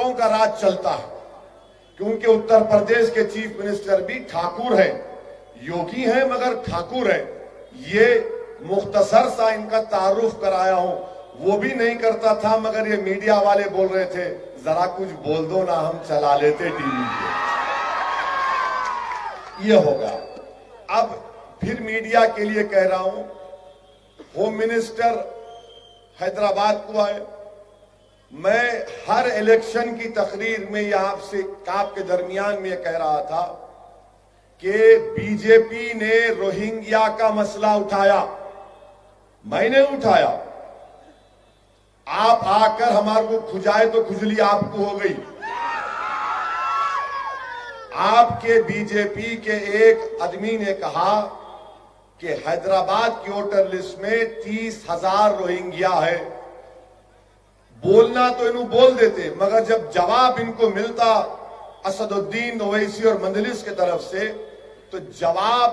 ठाकुरों का राज चलता है, क्योंकि उत्तर प्रदेश के चीफ मिनिस्टर भी ठाकुर हैं, योगी हैं मगर ठाकुर हैं। ये मुख्तसर सा इनका तारुफ कराया हूं, वो भी नहीं करता था, मगर ये मीडिया वाले बोल रहे थे जरा कुछ बोल दो ना, हम चला लेते टीवी पे। ये होगा। अब फिर मीडिया के लिए कह रहा हूं, होम मिनिस्टर हैदराबाद को आए। मैं हर इलेक्शन की तकरीर में या आपके दरमियान में कह रहा था कि बीजेपी ने रोहिंग्या का मसला उठाया, मैंने उठाया। आप आकर हमारे को खुजाए तो खुजली आपको हो गई। आपके बीजेपी के एक आदमी ने कहा कि हैदराबाद की वोटर लिस्ट में 30,000 रोहिंग्या है। बोलना तो इन्हों बोल देते, मगर जब जवाब इनको मिलता असदुद्दीन ओवैसी और मंदलिस की तरफ से, तो जवाब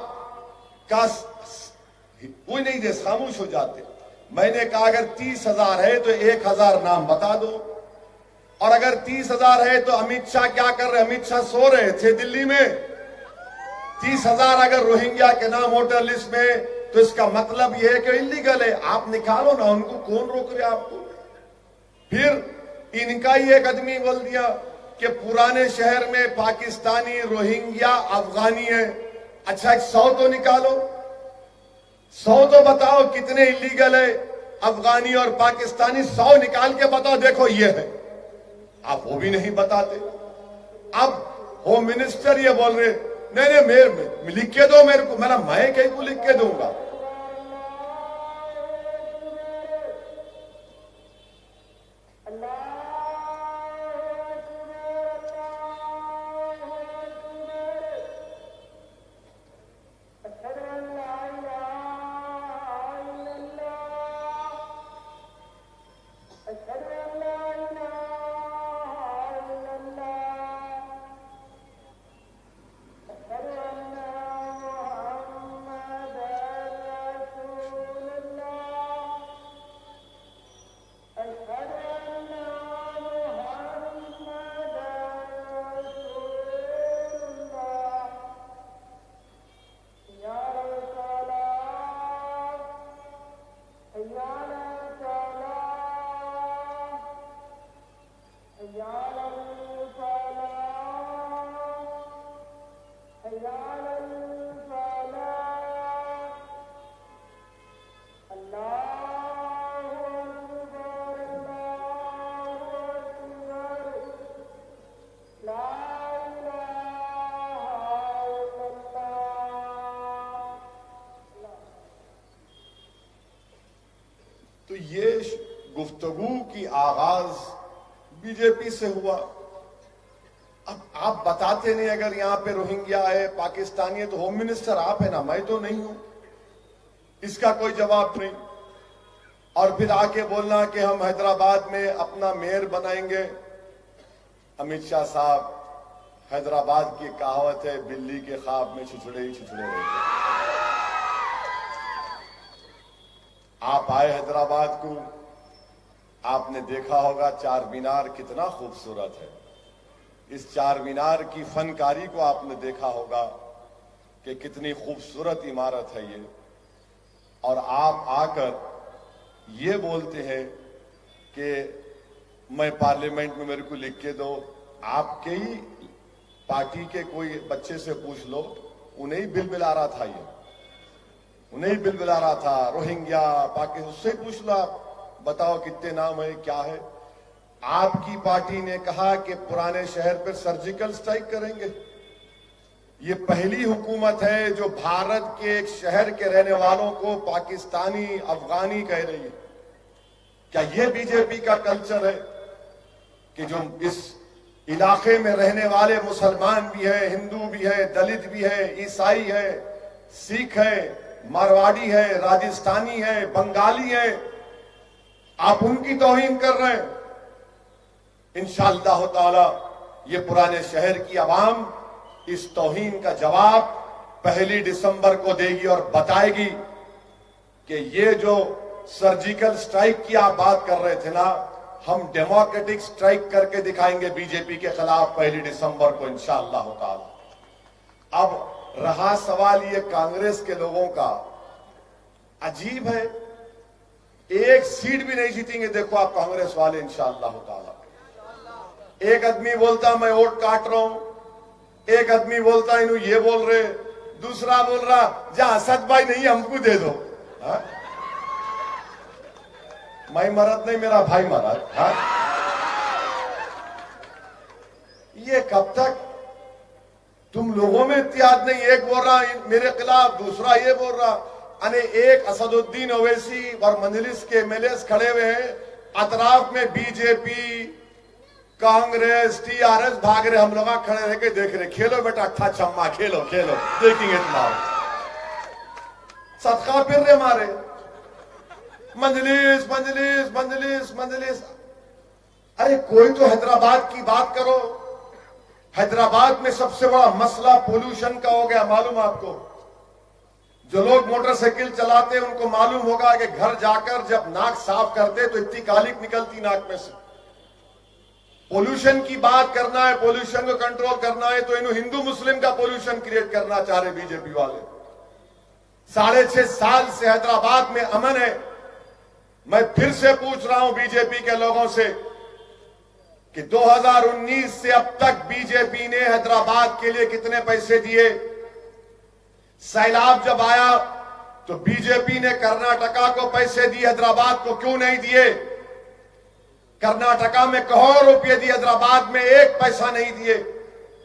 का कोई नहीं दे, खामोश हो जाते। मैंने कहा अगर 30,000 है तो 1,000 नाम बता दो, और अगर 30,000 है तो अमित शाह क्या कर रहे? अमित शाह सो रहे थे दिल्ली में। 30,000 अगर रोहिंग्या के नाम वोटर लिस्ट में, तो इसका मतलब यह है कि इलीगल है। आप निकालो ना उनको, कौन रोक रहे आपको? फिर इनका ही एक आदमी बोल दिया कि पुराने शहर में पाकिस्तानी, रोहिंग्या, अफगानी है। अच्छा 100 तो निकालो, 100 तो बताओ कितने इलीगल है अफगानी और पाकिस्तानी, 100 निकाल के बताओ, देखो ये है। आप वो भी नहीं बताते। अब होम मिनिस्टर ये बोल रहे नहीं मेरे लिख के दो मेरे को। मैं कहीं को लिख के दूंगा? तो ये गुफ्तगू की आगाज बीजेपी से हुआ। अब आप बताते नहीं, अगर यहां पे रोहिंग्या है, पाकिस्तानी है, तो होम मिनिस्टर आप है ना, मैं तो नहीं हूं। इसका कोई जवाब नहीं। और फिर आके बोलना कि हम हैदराबाद में अपना मेयर बनाएंगे। अमित शाह साहब, हैदराबाद की कहावत है, बिल्ली के ख्वाब में छुछड़े ही छुछड़े रहते। आप आए हैदराबाद को, आपने देखा होगा चार मीनार कितना खूबसूरत है। इस चार मीनार की फनकारी को आपने देखा होगा कि कितनी खूबसूरत इमारत है ये। और आप आकर ये बोलते हैं कि मैं पार्लियामेंट में मेरे को लिख के दो। आपके ही पार्टी के कोई बच्चे से पूछ लो, उन्हें ही बिल बिला रहा था, ये उन्हें ही बिल बिला रहा था। रोहिंग्या, पाकिस्तान, उससे पूछ लो आप, बताओ कितने नाम है, क्या है। आपकी पार्टी ने कहा कि पुराने शहर पर सर्जिकल स्ट्राइक करेंगे। ये पहली हुकूमत है जो भारत के एक शहर के रहने वालों को पाकिस्तानी, अफगानी कह रही है। क्या ये बीजेपी का कल्चर है कि जो इस इलाके में रहने वाले मुसलमान भी है, हिंदू भी है, दलित भी है, ईसाई है, सिख है, मारवाड़ी है, राजस्थानी है, बंगाली है, आप उनकी तौहीन कर रहे हैं? इंशाअल्लाह ताला ये पुराने शहर की आवाम इस तौहीन का जवाब 1 दिसंबर को देगी और बताएगी कि ये जो सर्जिकल स्ट्राइक की आप बात कर रहे थे ना, हम डेमोक्रेटिक स्ट्राइक करके दिखाएंगे बीजेपी के खिलाफ 1 दिसंबर को इंशाअल्लाह ताला। अब रहा सवाल ये कांग्रेस के लोगों का, अजीब है, एक सीट भी नहीं जीतेंगे देखो आप कांग्रेस वाले इंशाअल्लाह ताला। एक आदमी बोलता मैं वोट काट रहा हूं, एक आदमी बोलता इन्हों ये बोल रहे, दूसरा बोल रहा जहां असद भाई नहीं हमको दे दो। हा? मैं मरद नहीं मेरा भाई मरद। हा? ये कब तक तुम लोगों में इत्तेहाद नहीं, एक बोल रहा मेरे खिलाफ, दूसरा ये बोल रहा। अने एक असदुद्दीन ओवैसी और मंजलिस के एमएलए खड़े हुए हैं, अतराफ में बीजेपी कांग्रेस टीआरएस भाग रहे, हम लोग खड़े रह के देख रहे, खेलो बेटा अट्ठा छम्मा, खेलो खेलो देखेंगे तुम्हारा सदका फिर रहे हमारे मंजलिस मंजलिस मंजलिस मंजलिस। अरे कोई तो हैदराबाद की बात करो। हैदराबाद में सबसे बड़ा मसला पोल्यूशन का हो गया, मालूम आपको? जो लोग मोटरसाइकिल चलाते हैं उनको मालूम होगा कि घर जाकर जब नाक साफ करते तो इतनी कालिक निकलती नाक में से। पोल्यूशन की बात करना है, पोल्यूशन को कंट्रोल करना है, तो इन्हों हिंदू मुस्लिम का पोल्यूशन क्रिएट करना चाह रहे बीजेपी वाले। 6.5 साल से हैदराबाद में अमन है। मैं फिर से पूछ रहा हूं बीजेपी के लोगों से कि 2019 से अब तक बीजेपी ने हैदराबाद के लिए कितने पैसे दिए? सैलाब जब आया तो बीजेपी ने कर्नाटका को पैसे दिए, हैदराबाद को क्यों नहीं दिए? कर्नाटका में करोड़ों रुपए दिए, हैदराबाद में एक पैसा नहीं दिए।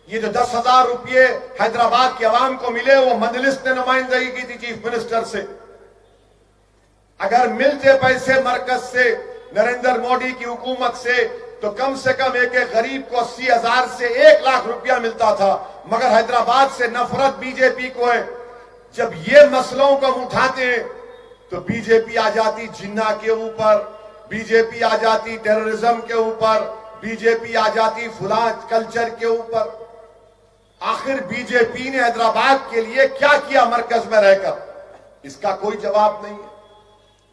ये जो 10,000 रुपये हैदराबाद की आवाम को मिले वो मजलिस ने नुमाइंदगी की थी चीफ मिनिस्टर से। अगर मिलते पैसे मरकज से, नरेंद्र मोदी की हुकूमत से, तो कम से कम एक गरीब को 80,000 से 1 लाख रुपया मिलता था। मगर हैदराबाद से नफरत बीजेपी को है। जब ये मसलों को हम उठाते हैं तो बीजेपी आ जाती जिन्ना के ऊपर, बीजेपी आ जाती टेररिज्म के ऊपर, बीजेपी आ जाती फुला कल्चर के ऊपर। आखिर बीजेपी ने हैदराबाद के लिए क्या किया मरकज में रहकर? इसका कोई जवाब नहीं है।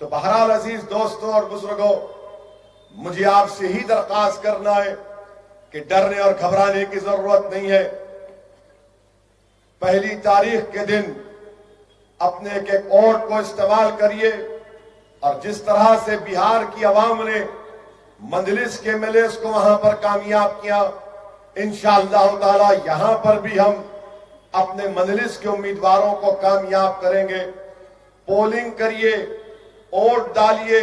तो बहरहाल अजीज दोस्तों और बुजुर्गों, मुझे आपसे ही दरख्वास्त करना है कि डरने और घबराने की जरूरत नहीं है। 1 तारीख के दिन अपने एक वोट को इस्तेमाल करिए और जिस तरह से बिहार की आवाम ने मंजलिस के एमएलए को वहां पर कामयाब किया, इंशाअल्लाह ताला यहां पर भी हम अपने मंजलिस के उम्मीदवारों को कामयाब करेंगे। पोलिंग करिए, वोट डालिए,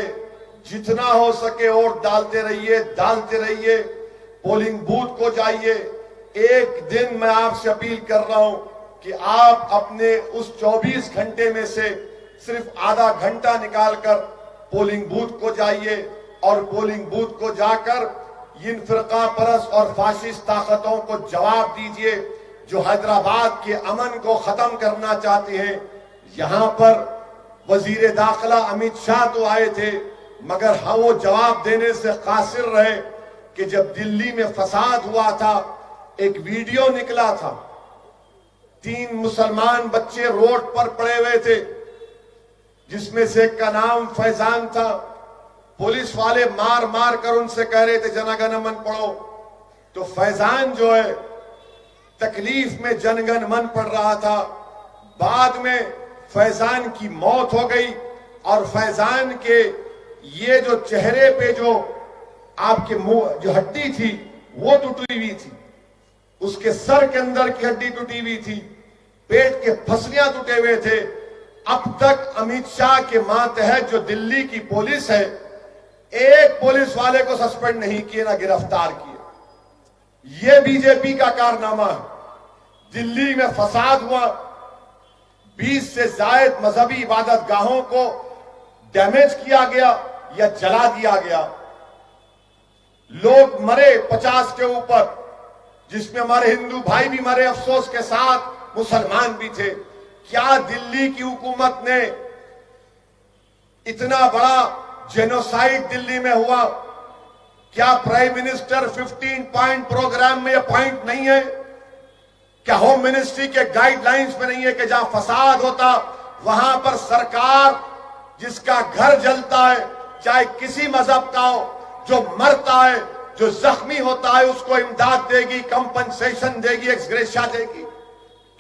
जितना हो सके वोट डालते रहिए, पोलिंग बूथ को जाइए। एक दिन मैं आपसे अपील कर रहा हूं कि आप अपने उस 24 घंटे में से सिर्फ आधा घंटा निकालकर पोलिंग बूथ को जाइए और पोलिंग बूथ को जाकर इन फिरका परस और फाशिस्ट ताकतों को जवाब दीजिए जो हैदराबाद के अमन को खत्म करना चाहते हैं। यहां पर वजीर दाखिला अमित शाह तो आए थे, मगर हाँ वो जवाब देने से कासिर रहे कि जब दिल्ली में फसाद हुआ था, एक वीडियो निकला था, 3 मुसलमान बच्चे रोड पर पड़े हुए थे, जिसमें से एक का नाम फैजान था। पुलिस वाले मार मार कर उनसे कह रहे थे जनगण मन पढ़ो, तो फैजान जो है तकलीफ में जनगण मन पढ़ रहा था। बाद में फैजान की मौत हो गई और फैजान के ये जो चेहरे पे जो आपके मुंह जो हड्डी थी वो टूटी हुई थी, उसके सर के अंदर की हड्डी टूटी हुई थी, पेट के फसलियां टूटे हुए थे। अब तक अमित शाह के मातहत जो दिल्ली की पुलिस है, एक पुलिस वाले को सस्पेंड नहीं किए, ना गिरफ्तार किए। ये बीजेपी का कारनामा है। दिल्ली में फसाद हुआ, 20 से जायद मजहबी इबादत गाहों को डैमेज किया गया या जला दिया गया। लोग मरे 50 के ऊपर, जिसमें हमारे हिंदू भाई भी मरे अफसोस के साथ, मुसलमान भी थे। क्या दिल्ली की हुकूमत ने इतना बड़ा जेनोसाइड दिल्ली में हुआ? क्या प्राइम मिनिस्टर 15 पॉइंट प्रोग्राम में यह पॉइंट नहीं है? क्या होम मिनिस्ट्री के गाइडलाइंस में नहीं है कि जहां फसाद होता वहां पर सरकार जिसका घर जलता है, चाहे किसी मजहब का हो, जो मरता है, जो जख्मी होता है, उसको इमदाद देगी, कंपनसेशन देगी, एक्सग्रेशिया देगी।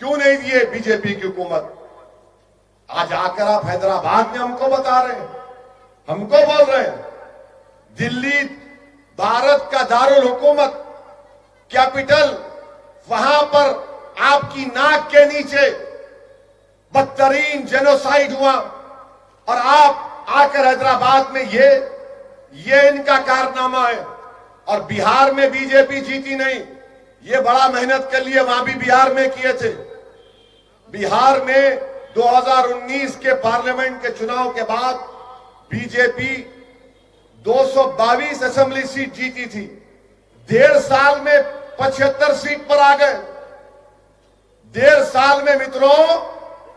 क्यों नहीं दिए बीजेपी की हुकूमत? आज आकर आप हैदराबाद में हमको बता रहे हैं, हमको बोल रहे हैं दिल्ली भारत का दारुल हुकूमत, कैपिटल, वहां पर आपकी नाक के नीचे बदतरीन जेनोसाइड हुआ और आप आकर हैदराबाद में ये इनका कारनामा है। और बिहार में बीजेपी जीती नहीं, ये बड़ा मेहनत कर लिए, वहां भी बिहार में किए थे। बिहार में 2019 के पार्लियामेंट के चुनाव के बाद बीजेपी 222 असेंबली सीट जीती थी, 1.5 साल में 75 सीट पर आ गए। 1.5 साल में मित्रों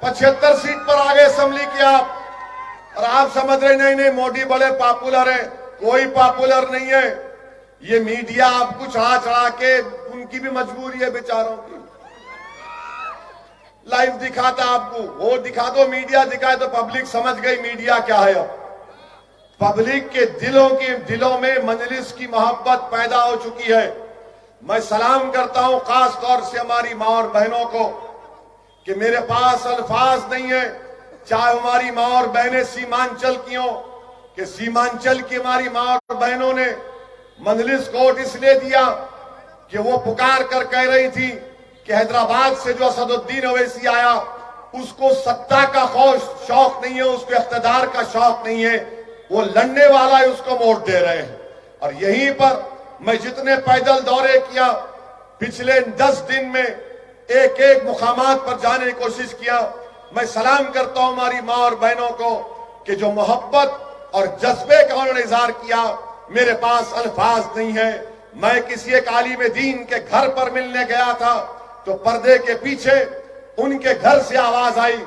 75 सीट पर आ गए असेंबली की आप। और आप समझ रहे नहीं मोदी बड़े पॉपुलर है, कोई पॉपुलर नहीं है। ये मीडिया आपको चढ़ा चढ़ा के, उनकी भी मजबूरी है बेचारों की, लाइव दिखाता आपको, वो दिखा दो, मीडिया दिखाए तो पब्लिक समझ गई मीडिया क्या है। अब पब्लिक के दिलों में मजलिस की मोहब्बत पैदा हो चुकी है। मैं सलाम करता हूं खास तौर से हमारी मां और बहनों को कि मेरे पास अल्फाज नहीं है, चाहे हमारी मां और बहनें सीमांचल की हो, कि सीमांचल की हमारी मां और बहनों ने मजलिस को वोट इसलिए दिया कि वो पुकार कर कह रही थी कि हैदराबाद से जो असदुद्दीन ओवैसी आया उसको सत्ता का शौक नहीं है, उसको इख्तिदार का शौक नहीं है, वो लड़ने वाला है, उसको वोट दे रहे हैं। और यहीं पर मैं जितने पैदल दौरे किया पिछले 10 दिन में, एक एक मुकामात पर जाने की कोशिश किया, मैं सलाम करता हूं हमारी मां और बहनों को कि जो मोहब्बत और जज्बे का उन्होंने इजहार किया, मेरे पास अल्फाज नहीं है। मैं किसी एक आलिम दीन के घर पर मिलने गया था तो पर्दे के पीछे उनके घर से आवाज आई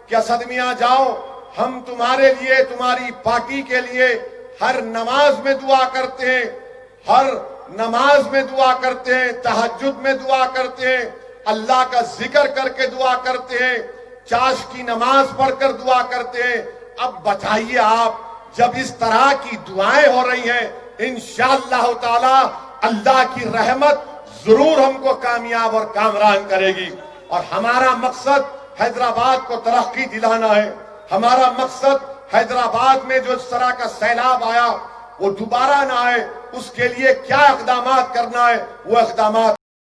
कि असद मियां जाओ, हम तुम्हारे लिए, तुम्हारी पार्टी के लिए हर नमाज में दुआ करते हैं, हर नमाज में दुआ करते हैं, तहज्जुद में दुआ करते हैं, अल्लाह का जिक्र करके दुआ करते हैं, चाश की नमाज पढ़कर दुआ करते हैं। अब बताइए आप, जब इस तरह की दुआएं हो रही हैं, इंशाअल्लाह ताला अल्लाह की रहमत जरूर हमको कामयाब और कामरान करेगी। और हमारा मकसद हैदराबाद को तरक्की दिलाना है। हमारा मकसद हैदराबाद में जो इस तरह का सैलाब आया वो दोबारा ना आए, उसके लिए क्या इक़दामात करना है वो इक़दामात